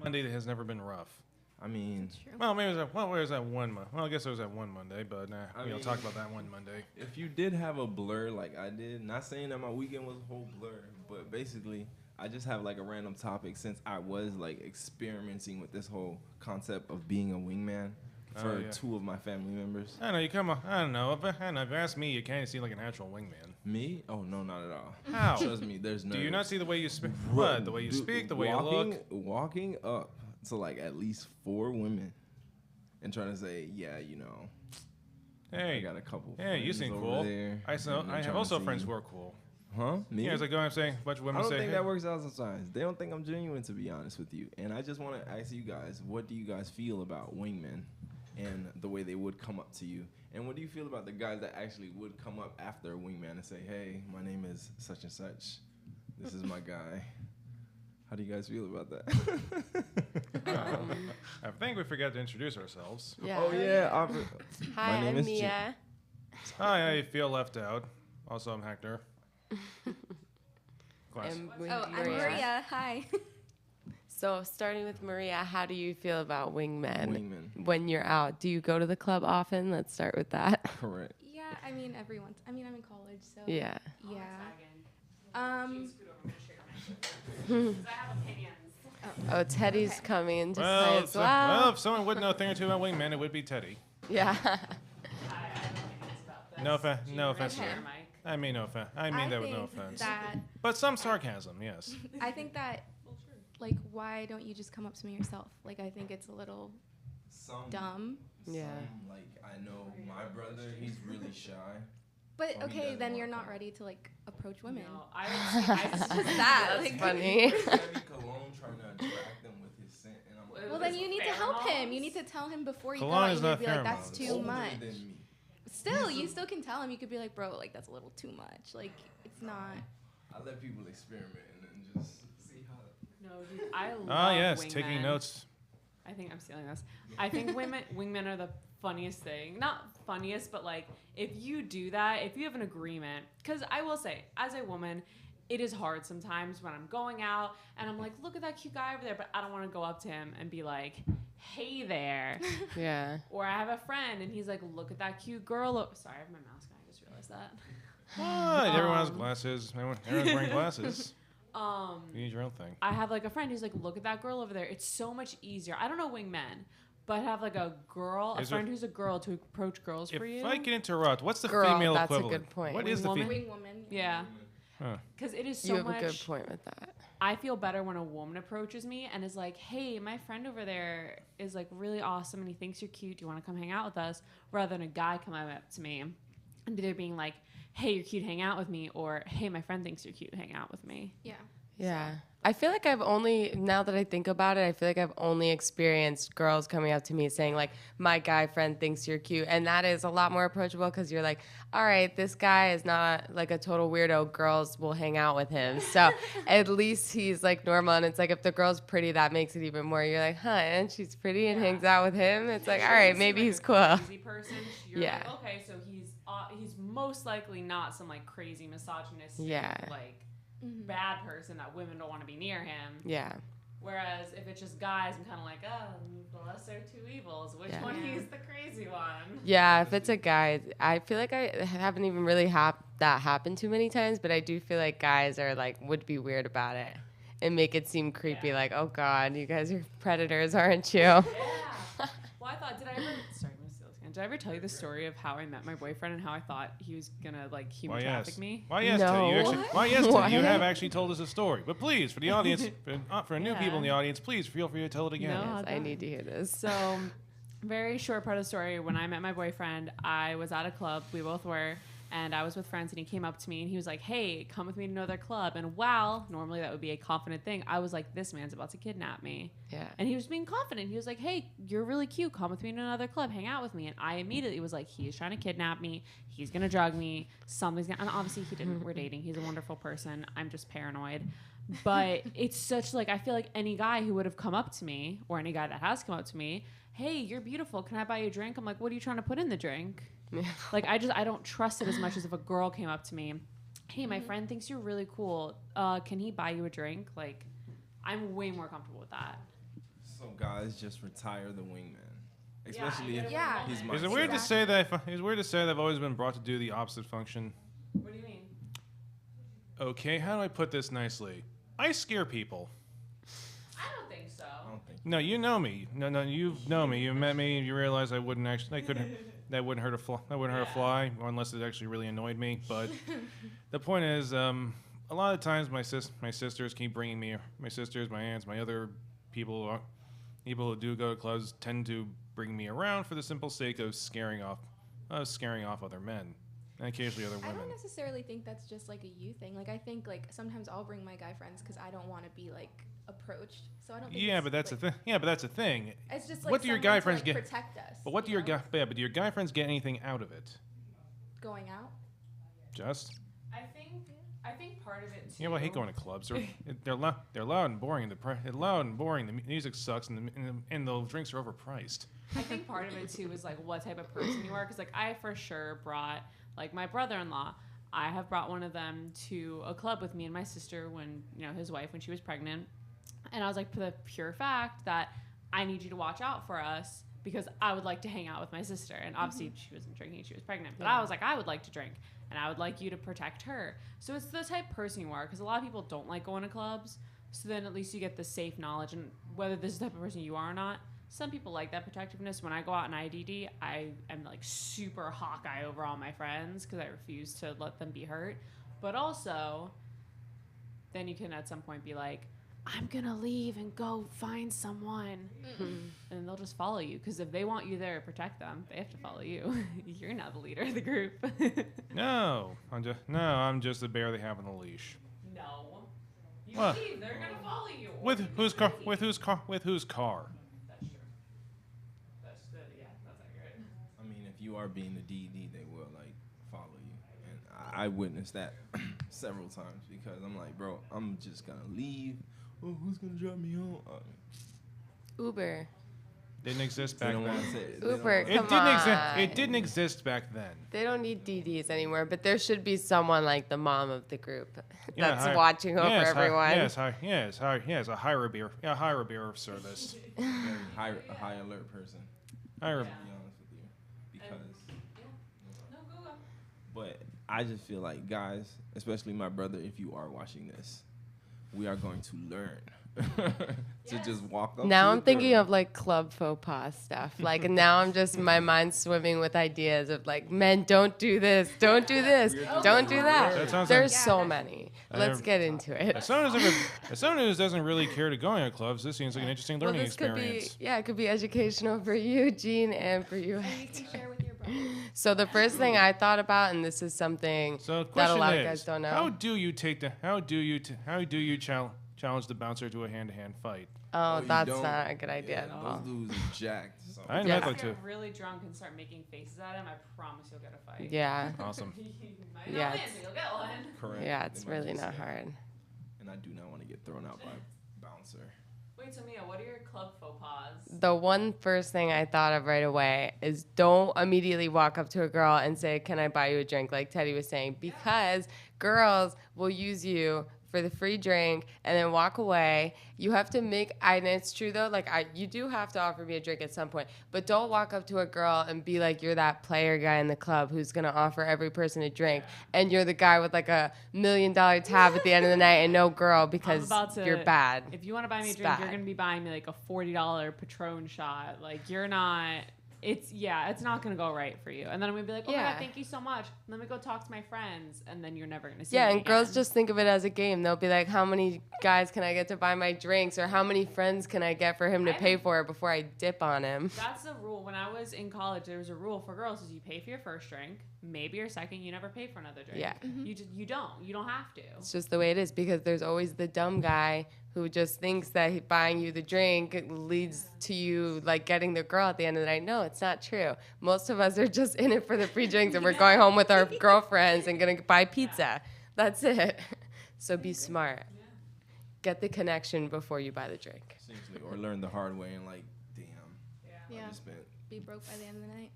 Monday that has never been rough. I mean, Well, maybe it was that one month. Well, I guess it was that one Monday, but we don't talk about that one Monday. if you did have a blur like I did, not saying that my weekend was a whole blur, but basically, I just have like a random topic since I was like experimenting with this whole concept of being a wingman for two of my family members. I know you come on. I don't know. If you ask me, you can't seem like an actual wingman. Me? Oh no, not at all. How? Trust me, there's no. Do you not see the way you speak? What? The way you speak, the way you look. Walking up to like at least 4 women, and trying to say, yeah, you know. Hey, I got a couple. Hey, you seem cool. There, I have also friends who are cool. Huh? Me? Yeah, it's like going and saying a bunch of women I don't say, think hey. that works out sometimes. They don't think I'm genuine, to be honest with you. And I just want to ask you guys, what do you guys feel about wingmen and the way they would come up to you? And what do you feel about the guys that actually would come up after a wingman and say, hey, my name is such and such. This is my guy. How do you guys feel about that? I think we forgot to introduce ourselves. Yeah. Oh, yeah. Hi, my name I'm is Mia. Hi, I feel left out. Also, I'm Hector. I'm Maria. Hi. So, starting with Maria, how do you feel about wingmen? Wingmen. When you're out, do you go to the club often? Let's start with that. Correct. Yeah, I mean every once. I mean I'm in college, so Yeah. yeah. Oh, Teddy's Okay. coming to Well, play as well. if someone would know a thing or two about wingmen, it would be Teddy. Yeah. No offense. Okay. I mean no offense. I mean that with no offense. But some sarcasm, yes. I think that, like, why don't you just come up to me yourself? Like, I think it's a little dumb. Yeah. Like, I know my brother, he's really shy. But Well, he okay, doesn't then want you're to not come. ready to like approach women. No, I would say that. That's Like, funny. Heavy cologne trying to attract them with his scent, and I'm like, Well, then you need to help him. You Pheromones? need to tell him before you Cologne go is out. You not need to be like, that's pheromones. too older much. than me. Still, you still can tell him. You could be like, bro, like that's a little too much. Like, it's not. I let people experiment and then just see how. No, dude, I love Ah, yes, wingmen. taking notes. I think I'm stealing this. I think wingmen are the funniest thing. Not funniest, but like if you do that, if you have an agreement, because I will say, as a woman, it is hard sometimes when I'm going out and I'm like, look at that cute guy over there, but I don't want to go up to him and be like, hey there. Yeah. Or I have a friend and he's like, look at that cute girl. Sorry, I have my mask on. I just realized that. What? Everyone has glasses. Everyone's wearing glasses. Um, You need your own thing. I have like a friend who's like, look at that girl over there. It's so much easier. I don't know wingmen, but have like a girl, a Is there- friend who's a girl to approach girls for you. If I can interrupt, what's the Girl, female that's a equivalent? good point. What is the Wing female? Wing woman. Yeah, Huh. because it is so You have much. a good point with that. I feel better when a woman approaches me and is like, hey, my friend over there is like really awesome and he thinks you're cute. Do you want to come hang out with us? Rather than a guy coming up to me and either being like, hey, you're cute, hang out with me, or hey, my friend thinks you're cute, hang out with me. Yeah. Yeah. I feel like now that I think about it, I feel like I've only experienced girls coming up to me saying, like, my guy friend thinks you're cute. And that is a lot more approachable because you're like, all right, this guy is not like a total weirdo. Girls will hang out with him. So at least he's like normal. And it's like if the girl's pretty, that makes it even more. You're like, huh, and she's pretty and hangs out with him. It's like, all right, maybe he's cool. Crazy person. You're Yeah. like, okay, so he's most likely not some like crazy misogynistic, Yeah. like bad person that women don't want to be near him. Yeah. Whereas if it's just guys, I'm kind of like, oh, the lesser two evils. Which Yeah. one is the crazy one? Yeah, if it's a guy, I feel like I haven't even really had that happen too many times, but I do feel like guys are like, would be weird about it and make it seem creepy. Yeah. Like, oh God, you guys are predators, aren't you? Yeah. Well, I thought, did I ever did I ever tell you the story of how I met my boyfriend and how I thought he was gonna like human Why, traffic yes. me? Why, yes, No. Teddy. You actually, why, yes, Teddy. You What? have actually told us a story. But please, for the audience, for new Yeah. people in the audience, please feel free to tell it again. No. Yes, I need to hear this. So, very short part of the story. When I met my boyfriend, I was at a club. We both were. And I was with friends, and he came up to me, and he was like, hey, come with me to another club. And wow, normally that would be a confident thing. I was like, this man's about to kidnap me. Yeah. And he was being confident. He was like, hey, you're really cute. Come with me to another club. Hang out with me. And I immediately was like, he's trying to kidnap me. He's going to drug me. Something's going to... And obviously, he didn't. We're dating. He's a wonderful person. I'm just paranoid. But it's such, like, I feel like any guy who would have come up to me, or any guy that has come up to me, hey, you're beautiful. Can I buy you a drink? I'm like, what are you trying to put in the drink? Like, I don't trust it as much as if a girl came up to me. Hey, my friend thinks you're really cool. Can he buy you a drink? Like, I'm way more comfortable with that. So guys, just retire the wingman, especially if Yeah. he's my Is it weird to say that? Is it weird to say that I've always been brought to do the opposite function? What do you mean? Okay, how do I put this nicely? I scare people. I don't think so. I don't think. No, you know me. No, you know me. You met me. You realize I wouldn't actually. That wouldn't hurt a fly. That wouldn't hurt a fly, unless it actually really annoyed me. But the point is, a lot of times my sisters keep bringing me. My sisters, my aunts, my other people who do go to clubs tend to bring me around for the simple sake of scaring off other men, and occasionally other I women. don't necessarily think that's just like a you thing. Like I think like sometimes I'll bring my guy friends because I don't want to be like approached. So I don't. Think Yeah, it's, but that's like, the thing. Yeah, but that's the thing. It's just like What do your someone guy to, friends like, get? protect us. But what do you your know? but do your guy friends get anything out of it? Going out? Just. I think part of it too. Yeah, well, I hate going to clubs. They're loud and boring. They're loud and boring. The music sucks, and the drinks are overpriced. I think part of it too is like what type of person you are. Because like I for sure brought like my brother-in-law. I have brought one of them to a club with me and my sister when his wife when she was pregnant, and I was like, for the pure fact that I need you to watch out for us because I would like to hang out with my sister. And obviously she wasn't drinking; she was pregnant. But I was like, I would like to drink. And I would like you to protect her. So it's the type of person you are, because a lot of people don't like going to clubs. So then at least you get the safe knowledge, and whether this is the type of person you are or not. Some people like that protectiveness. When I go out in IDD, I am like super Hawkeye over all my friends because I refuse to let them be hurt. But also, then you can at some point be like, I'm going to leave and go find someone. And they'll just follow you. Because if they want you there to protect them, they have to follow you. You're not the leader of the group. No, I'm just the bear they have on the leash. No. You What? leave, they're going to follow you. With whose car? With whose car? With whose car? That's true. That's good. Yeah, that's accurate. I mean, if you are being the DD, they will like follow you, and I witnessed that several times because I'm like, bro, I'm just gonna leave. Oh, who's gonna drop me home? Uber. Didn't exist They back don't then. want to say it. Uber, It come didn't on. exist. It didn't exist back then. They don't need DDs anymore, but there should be someone like the mom of the group Yeah, that's watching over everyone. Yes, a higher beer service. High alert person. Higher. To be honest with you, because. No, go. But I just feel like guys, especially my brother, if you are watching this, we are going to learn to just walk up. Now to I'm a thinking girl. of like club faux pas stuff. Like now I'm just my mind's swimming with ideas of like, men, don't do this, don't do this, don't do That that. sounds There's like- so many. Let's get into it. As someone who doesn't really care to go to clubs, this seems like an interesting learning this could experience. be, it could be educational for you, Gene, and for you. And you can share with your brother. So the first thing I thought about, and this is something So the that a question lot of is, guys don't know. how do you challenge the bouncer to a hand-to-hand fight? Oh, you that's don't. not a good idea at all. Those dudes are jacked. So. I didn't Yeah. have If like you to. get really drunk and start making faces at him, I promise you'll get a fight. Yeah. Awesome. You might Yeah, not win, it's- but you'll get one. Correct. Yeah, They it's might really just not say. hard. And I do not want to get thrown out by a bouncer. Wait, so Mia, what are your club faux pas? The one first thing I thought of right away is don't immediately walk up to a girl and say, "Can I buy you a drink?" like Teddy was saying, because girls will use you for the free drink and then walk away. You have to and it's true though, like you do have to offer me a drink at some point, but don't walk up to a girl and be like you're that player guy in the club who's gonna offer every person a drink, and you're the guy with like $1 million tab at the end of the night and no girl because about to- you're bad. If you want to buy me a It's drink, you're bad. going to be buying me like a $40 Patron shot. Like, you're not it's not gonna go right for you. And then I'm gonna be like, oh my Yeah. God, thank you so much. Let me go talk to my friends, and then you're never gonna see Yeah, me and girls again. just think of it as a game. They'll be like, how many guys can I get to buy my drinks, or how many friends can I get for him to pay for it before I dip on him? That's the rule. When I was in college, there was a rule for girls: is you pay for your first drink, maybe your second, you never pay for another drink. Yeah. You don't have to. It's just the way it is, because there's always the dumb guy who just thinks that buying you the drink leads to you like getting the girl at the end of the night. No, it's not true. Most of us are just in it for the free drinks, and we're going home with our girlfriends and gonna buy pizza. That's it. So be smart. Get the connection before you buy the drink. Seriously, or learn the hard way and like, damn, Yeah. I just spent. Be broke by the end of the night.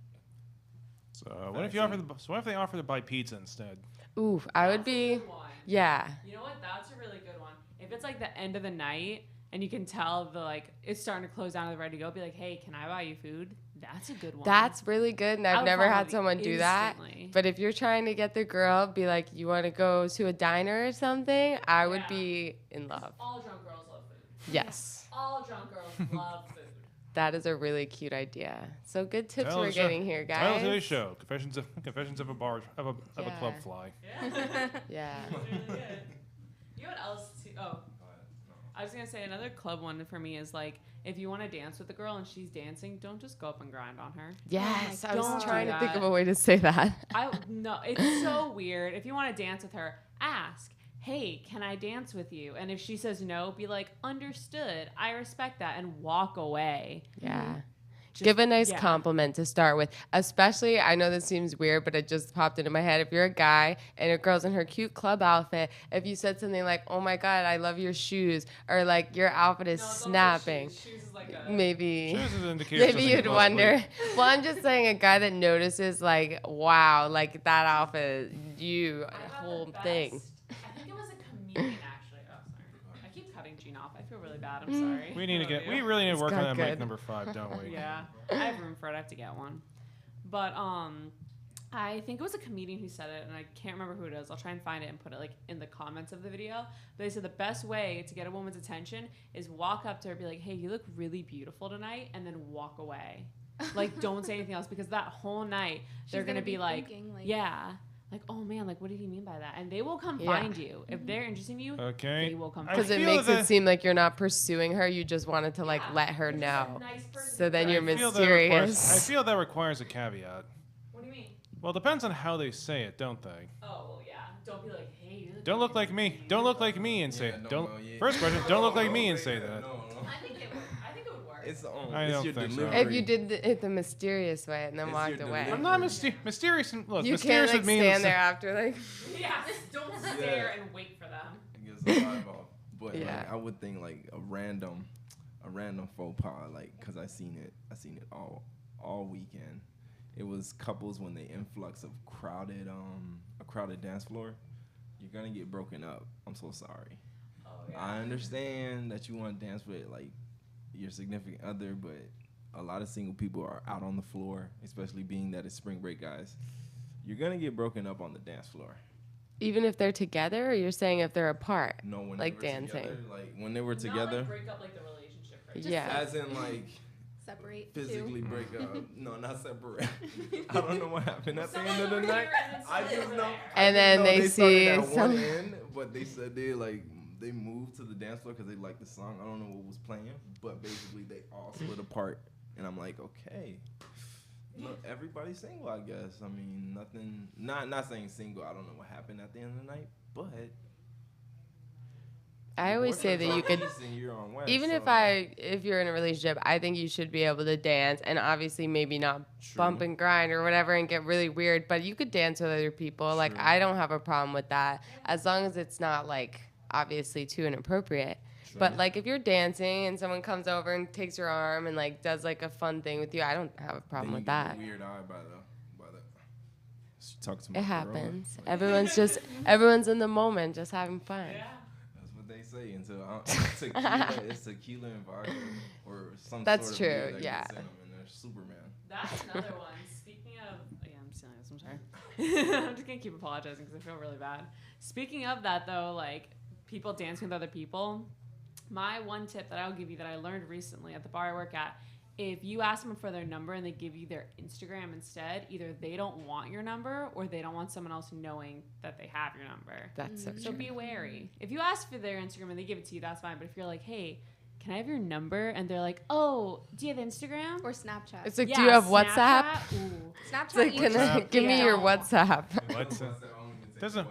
So what if they offer to buy pizza instead? Ooh, I would That's a be. good one. Yeah. You know what? That's a really good one. If it's like the end of the night and you can tell it's starting to close down and they're ready to go, be like, hey, can I buy you food? That's a good one. That's really good, and I I've would never follow had it someone do that. instantly. But if you're trying to get the girl, be like, you want to go to a diner or something, I would Yeah. be in love. All drunk girls love food. Yes. All drunk girls love food. That is a really cute idea. So good tips Title we're of the show- getting here, guys. Title of today's show: Confessions of a bar of a club Yeah. fly. Yeah. Yeah. That's really good. You know what else? I was gonna say another club one for me is like, if you want to dance with a girl and she's dancing, don't just go up and grind on her. Yes, I don't was do trying to think that. of a way to say that. No, it's so weird. If you want to dance with her, ask, hey, can I dance with you? And if she says no, be like, understood. I respect that, and walk away. Yeah. Just- Give a nice yeah. compliment to start with. Especially, I know this seems weird, but it just popped into my head. If you're a guy and a girl's in her cute club outfit, if you said something like, oh my God, I love your shoes, or like, your outfit is No, those are snapping, shoes. Shoes is like a... maybe. Shoes is an indication Maybe something you'd close, wonder. Well, I'm just saying a guy that notices, like, wow, like that outfit, you, I got whole the thing. best- I think it was a comedian, actually. Oh, sorry. I keep cutting Gene off. I feel really bad. I'm Mm. sorry. We need to I get. love We you. really need to It's work on got that mic good. number 5, don't we? Yeah, I have room for it. I have to get one. But I think it was a comedian who said it, and I can't remember who it is. I'll try and find it and put it like in the comments of the video. But they said the best way to get a woman's attention is walk up to her, be like, "Hey, you look really beautiful tonight," and then walk away. Like, don't say anything else, because that whole night they're gonna be like, thinking, yeah. Like, oh man, like, what did he mean by that? And they will come Yeah. find you. If they're interested in you, Okay. they will come I find Because you. it feel makes that- it seem like you're not pursuing her. You just wanted to, like, Yeah. let her You're just a know. nice person. So then I you're feel that requires- mysterious. I feel that requires a caveat. What do you mean? Well, it depends on how they say it, don't they? Oh, well, yeah. Don't be like, hey, you Don't look like me. Don't look like me and say Yeah, it. no, Don't. no, yeah. First question: don't look like me and say that. No. I think it would. I think it would work. It's I it's don't your think so. delivery. If you did it the mysterious way and then It's walked your away. delivery. I'm not mysterious. And, look, You mysterious can't, like, with me. stand there after, like... Yes, don't stare and wait for them. It gets a vibe off. But Yeah. like, I would think like a random faux pas, like, cause I seen it all weekend. It was couples when they influx of a crowded dance floor. You're gonna get broken up. I'm so sorry. Oh, I understand that you want to dance with like your significant other, but a lot of single people are out on the floor, especially being that it's spring break, guys. You're gonna get broken up on the dance floor. Even if they're together, or you're saying if they're apart? No, when Like they were dancing. together, like when they were Not, together, like, break up like the relationship. Right? Yeah. as in like separate. physically break up. No, not separate. I don't know what happened at the end of the night. I just know. And then they see started at some- one end, but they said they moved to the dance floor because they liked the song. I don't know what was playing, but basically they all split apart, and I'm like, okay. Look, everybody's single, I guess. I mean, nothing. Not saying single. I don't know what happened at the end of the night, but I always say that you could... You're on West, Even so- if you're in a relationship, I think you should be able to dance, and obviously maybe not True. bump and grind or whatever and get really weird, but you could dance with other people. Like, True. I don't have a problem with that, as long as it's not, like, obviously too inappropriate. But, like, if you're dancing and someone comes over and takes your arm and, like, does, like, a fun thing with you, I don't have a problem Then with you that. get the weird eye by the. She talks to my It girl. happens. Like, Everyone's in the moment, just having fun. Yeah. that's what they say. Until it's tequila and vodka or some. That's sort of true, beer that yeah. gets in 'em, and they're Superman. That's another one. Speaking of, yeah, I'm stealing this. I'm sorry. I'm just gonna keep apologizing because I feel really bad. Speaking of that, though, like people dancing with other people, my one tip that I'll give you that I learned recently at the bar I work at if you ask them for their number and they give you their Instagram instead, either they don't want your number or they don't want someone else knowing that they have your number. That's so So true. be wary. If you ask for their Instagram and they give it to you, that's fine. But if you're like, hey, can I have your number? And they're like, oh, do you have Instagram? Or Snapchat. It's like, do you have WhatsApp? Ooh. Snapchat. It's like, can I, give me your WhatsApp. Doesn't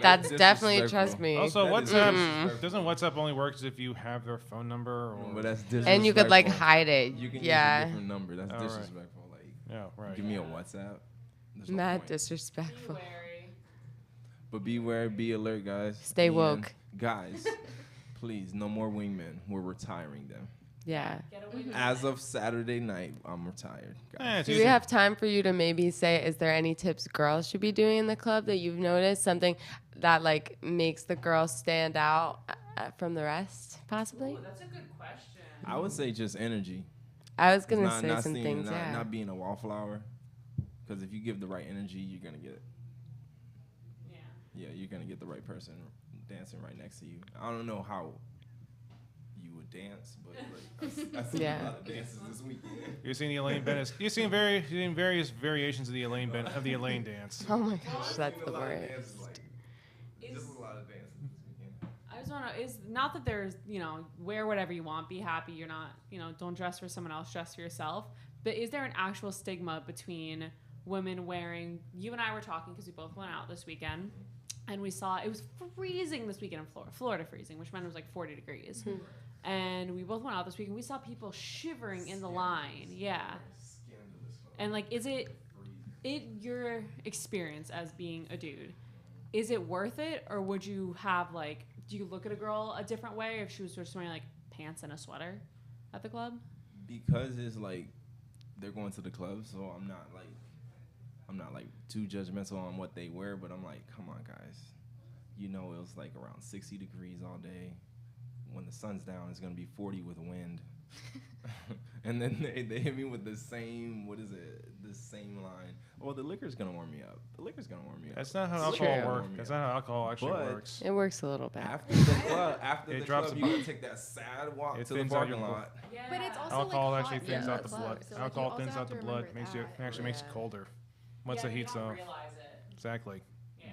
That's definitely, disrespectful. trust me. also That is WhatsApp disrespectful. doesn't WhatsApp only works if you have their phone number or But that's And you could like disrespectful. hide it. You can use a Yeah. different number. That's All right. disrespectful. Like, yeah, right. give me a WhatsApp. There's no Mad point. Be disrespectful. wary. But beware, be alert, guys. Stay And woke. guys. Please, no more wingmen. We're retiring them. Yeah. Get away with As it. of Saturday night, I'm retired, Eh, guys. it's Do we easy. have time for you to maybe say, is there any tips girls should be doing in the club that you've noticed? Something that like makes the girls stand out from the rest, possibly? Ooh, that's a good question. I would say just energy. I was It's gonna not- say not some seeing- things, not, yeah. not being a wallflower. Because if you give the right energy, you're gonna get it. Yeah. Yeah, you're gonna get the right person dancing right next to you. I don't know how you would dance, but like, I see Yeah. a lot of dances this weekend. You've seen the Elaine Bennett. You've seen various variations of the Elaine dance. Oh my gosh, that's the word. Just a lot of dances this weekend. I just want to, is not that there's, wear whatever you want, be happy. You're not, don't dress for someone else, dress for yourself. But is there an actual stigma between women wearing, you and I were talking because we both went out this weekend and we saw, it was freezing this weekend in Florida freezing, which meant it was like 40 degrees. And we both went out this weekend. We saw people shivering in the line. Yeah. And like, is it your experience as being a dude, is it worth it? Or would you have like, do you look at a girl a different way if she was just wearing like pants and a sweater at the club? Because it's like they're going to the club, so I'm not like too judgmental on what they wear, but I'm like, come on, guys. It was like around 60 degrees all day. When the sun's down, it's gonna be 40 with wind. And then they hit me with the same, the same line. Oh, the liquor's gonna warm me up. That's not how It's alcohol true. works. That's not how alcohol actually But- works. It works a little bit. After the club, It drops you the gotta take that sad walk It to the thins out parking your lot. Yeah. But it's also Alcohol like actually hot thins in out the the club, blood. so, like, you Alcohol also thins have out the to blood. remember Makes that. it actually makes it Yeah. colder once the you heat's don't off. realize it. Exactly. Yeah.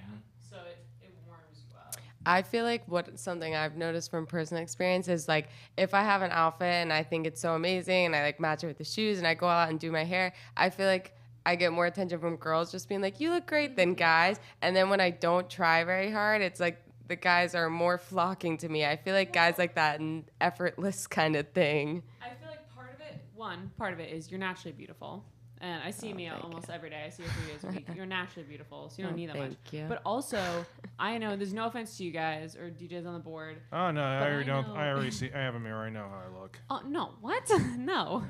So it warms you up. I feel like something I've noticed from personal experience is like if I have an outfit and I think it's so amazing and I like match it with the shoes and I go out and do my hair, I feel like I get more attention from girls just being like, you look great than guys. And then when I don't try very hard, it's like the guys are more flocking to me. I feel like guys like that and effortless kind of thing. I feel like part of it is you're naturally beautiful. And I see Oh, me thank almost you. every day. I see you 3 days a week. You're naturally beautiful, so you don't Oh, need that much. thank you. But also, I know there's no offense to you guys or DJs on the board. Oh no, I But already I don't. know- I already see. I have a mirror. I know how I look. Oh no, what? No.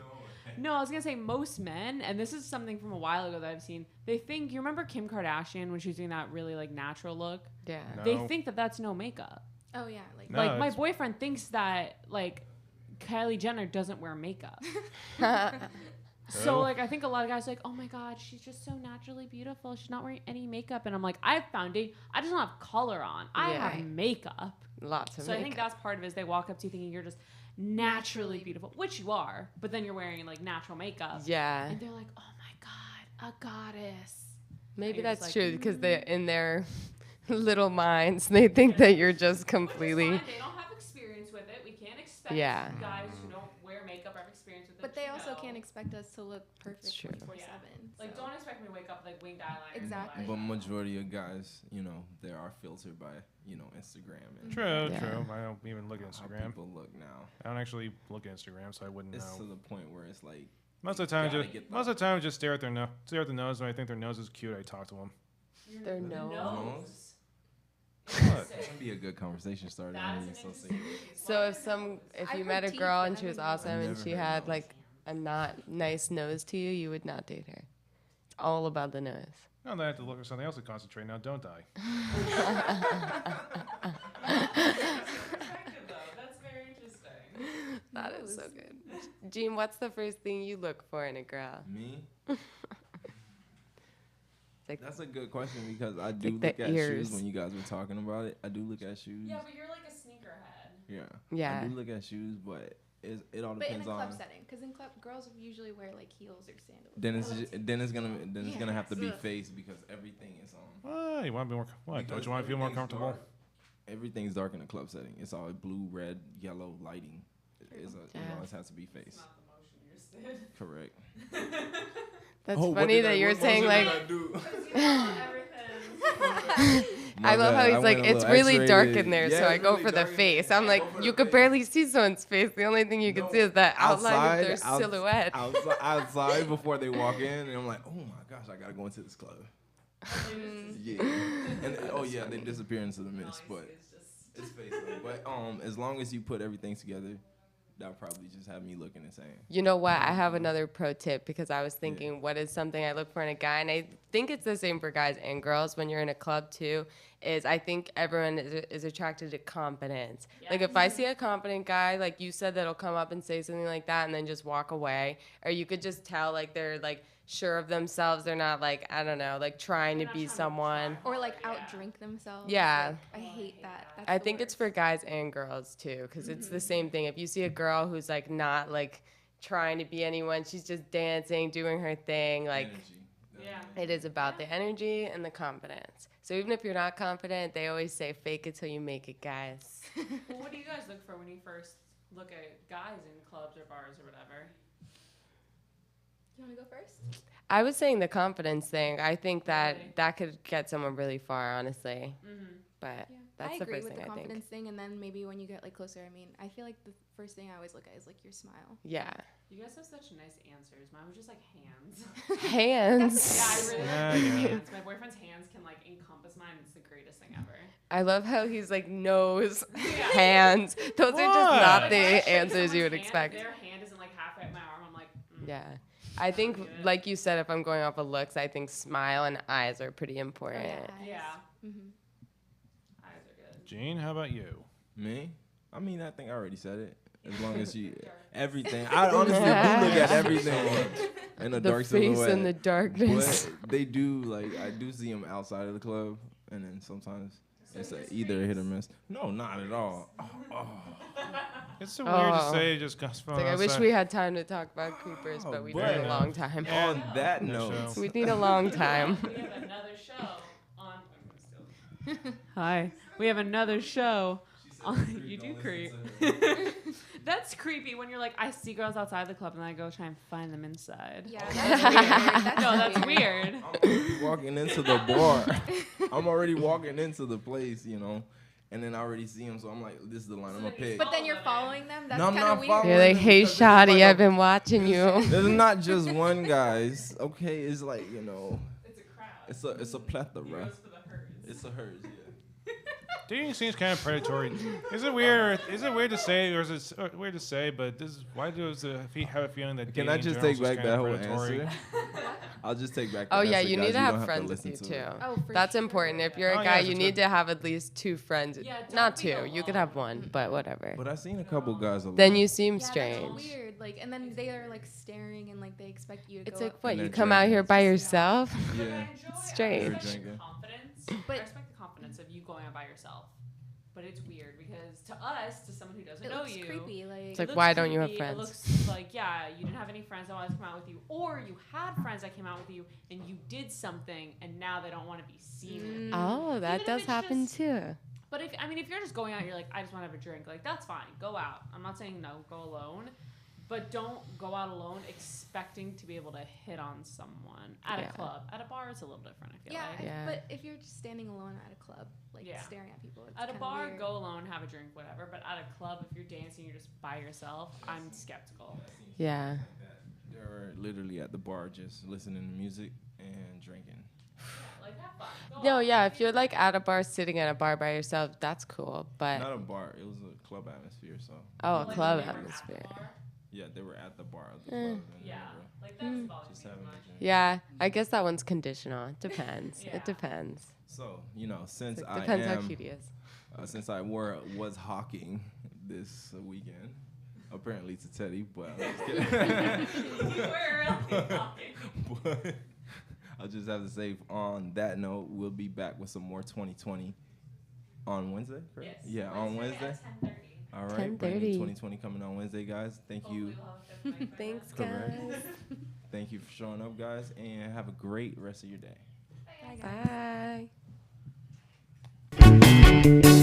No, I was gonna say most men, and this is something from a while ago that I've seen. They think, you remember Kim Kardashian when she was doing that really like natural look? Yeah. No. They think that that's no makeup. Oh yeah, like No, Like my it's- boyfriend thinks that like Kylie Jenner doesn't wear makeup. So Oh. like I think a lot of guys are like, oh my god, she's just so naturally beautiful. She's not wearing any makeup, and I'm like, I have foundation. I just don't have color on. I Yeah. have makeup. Lots of So I think makeup. that's part of it. Is they walk up to you thinking you're just naturally beautiful, which you are, but then you're wearing like natural makeup. Yeah. And they're like, oh my god, a goddess. Maybe you're just that's like, true because they in their little minds they think that you're just completely. Which is fine. They don't have experience with it. We can't expect Yeah. guys who don't wear makeup or have experience with it. But they to also know. can't expect us to look perfect true. 24/7. Like, so. don't expect me to wake up with like winged eyeliner. and Exactly. But eyeshadow. majority of guys, they are filtered by, Instagram and True, Yeah. true. I don't even look at how Instagram. people look now. I don't actually look at Instagram, so I wouldn't It's to know. the point where it's like Most of the time, gotta just get most of the time, I just stare at their nose. When I think their nose is cute, I talk to them. Their The nose. nose. What? that would be a good conversation starter. That I is mean, an so interesting serious. So if I've you heard met a teeth, girl but and I she was didn't know. awesome I've and never she heard had nose. like a not nice nose to you, you would not date her. It's all about the nose. No, then I have to look for something else to concentrate. Now, don't I? Perspective, though. That's very interesting. That is so good. Jean, what's the first thing you look for in a girl? Me? It's like, That's a good question because I do Like the look at ears. shoes when you guys were talking about it. I do look at shoes. Yeah, but you're like a sneakerhead. Yeah. Yeah. I do look at shoes, but it all But in a depends club on. setting, because in club, girls usually wear like heels or sandals. Then it's gonna have to be Yeah. face because everything is You want to be more? What? Don't because you want to feel more everything's comfortable? dark. Everything's dark in a club setting. It's all blue, red, yellow lighting. It always has to be face. It's not the motion you're still. Correct. That's Oh, what funny did that you're what saying motion like. did I do? I love how bad. he's like, went a it's little really dark X-rated. in there, Yeah, so I it's go really for the dark in face. there. I'm I like, go for you the could face. barely see someone's face. The only thing you can No, see is the outline of their outside- silhouette. outside before they walk in, and I'm like, oh my gosh, I gotta go into this club. Yeah, and they disappear into the mist, but it's face. But as long as you put everything together, that'll probably just have me looking and saying. You know what? I have another pro tip because I was thinking, what is something I look for in a guy? And I think it's the same for guys and girls when you're in a club too, is I think everyone is attracted to confidence. Yeah. Like if I see a confident guy, like you said, that'll come up and say something like that and then just walk away. Or you could just tell like they're like sure of themselves. They're not like, I don't know, like trying They're to not be trying to someone. try. Or like Yeah. outdrink themselves. Yeah. Like, I hate that. That's I the think it's worst. for guys and girls too, because it's the same thing. If you see a girl who's like not like trying to be anyone, she's just dancing, doing her thing, like Energy. Yeah. it is about the energy and the confidence. So even if you're not confident, they always say fake it till you make it, guys. Well, what do you guys look for when you first look at guys in clubs or bars or whatever? You want to go first? I was saying the confidence thing. I think that Really? that could get someone really far, honestly. Mm-hmm. But Yeah. that's I the agree first with thing the I think. confidence thing, and then maybe when you get like closer, I mean, I feel like the first thing I always look at is like your smile. Yeah. You guys have such nice answers. Mine was just like hands. Hands. Yeah, I really Yeah, like yeah. hands. My boyfriend's hands can like encompass mine. It's the greatest thing ever. I love how he's like nose, Yeah. hands. Those are just What? not Like, the when I shake answers you would someone's hand, expect. Their hand isn't like halfway up my arm. I'm like, Yeah. I think, Good. like you said, if I'm going off of looks, I think smile and eyes are pretty important. yeah, Mm-hmm. eyes are good. Gene, how about you? Me? I mean, I think I already said it. As long as you everything. I honestly do look at everything in a The dark face silhouette. and the darkness. But they do I do see them outside of the club, and then sometimes it's either a hit or miss. No, not at all. It's so weird to Oh. say just because It's like, I wish we had time to talk about creepers, but we need but- a long time. On that No note, show. We need a long time. We have another show on. Hi. We have another show. On, you do creep. That's creepy when you're like, I see girls outside the club and I go try and find them inside. Yeah, that's weird. That's No, that's weird. I'm already walking into the bar. I'm already walking into the place, and then I already see them, so I'm like, this is the line I'm gonna pick. But then you're following them. That's No, I'm kind not of weird. following You're like, them hey, because it's like Shotty, a- I've been watching you. There's not just one, guys. Okay, it's like It's a crowd. it's a plethora. He goes for the herds. It's a hers, yeah. Dating seems kind of predatory. Is it weird? Is it weird to say, or is it weird to say? But this is why does have a feeling that Can dating I in just general take is back kind that of whole predatory? answer? I'll just take back. Oh, the yeah, answer, you guys. need to don't have friends with listen you, to too. it. Oh, for That's sure. important. If you're a Oh, guy, yes, you it's need good. to have at least 2 friends. Yeah, don't Not be 2. You could have alone. 1, but whatever. But I've seen a couple guys alone. Then you seem Yeah, strange. that's weird. Like, and then they are like staring and like they expect you to It's go like, up. what, And you they're come out here drinking. by yourself? Yeah. Strange. They're I respect drinking. the confidence. But- I respect the confidence of you going out by yourself. But it's weird because to us, to someone who doesn't It know looks you, creepy. Like, It's like, looks why don't you have creepy. friends? It looks like, yeah, you didn't have any friends that wanted to come out with you, or you had friends that came out with you and you did something and now they don't want to be seen. Oh, that Even if does it's happen just- too. But if you're just going out, you're like, I just want to have a drink. Like, that's fine. Go out. I'm not saying no, go alone. But don't go out alone expecting to be able to hit on someone at Yeah. a club. At a bar, it's a little different, I feel yeah, like. Yeah. but if you're just standing alone at a club, like Yeah. staring at people, it's At a kinda bar, weird. go alone, have a drink, whatever. But at a club, if you're dancing, you're just by yourself, I'm skeptical. Yeah. They're literally at the bar just listening to music and drinking. Like, have fun. Go No, out. yeah, if you're like at a bar, sitting at a bar by yourself, that's cool. But, Not a bar. It was a club atmosphere. So oh, a Like, club when they were at the atmosphere. bar. yeah, they were at the bar of the Eh. club. And Yeah, they were like that's about just too having a much. drink. Yeah, I guess that one's conditional. It depends. Yeah. It depends. So since It I depends how am, cute he is. since I was hawking this weekend, apparently to Teddy, but I'm just kidding. We're really talking. But I'll just have to say, on that note, we'll be back with some more 2020 on Wednesday, correct? Yes. Yeah, on Wednesday. At 10:30. All right, brand new 10:30. 2020 coming on Wednesday, guys. Thank you. Thanks, Correct. guys. Thank you for showing up, guys, and have a great rest of your day. Bye, guys. Bye.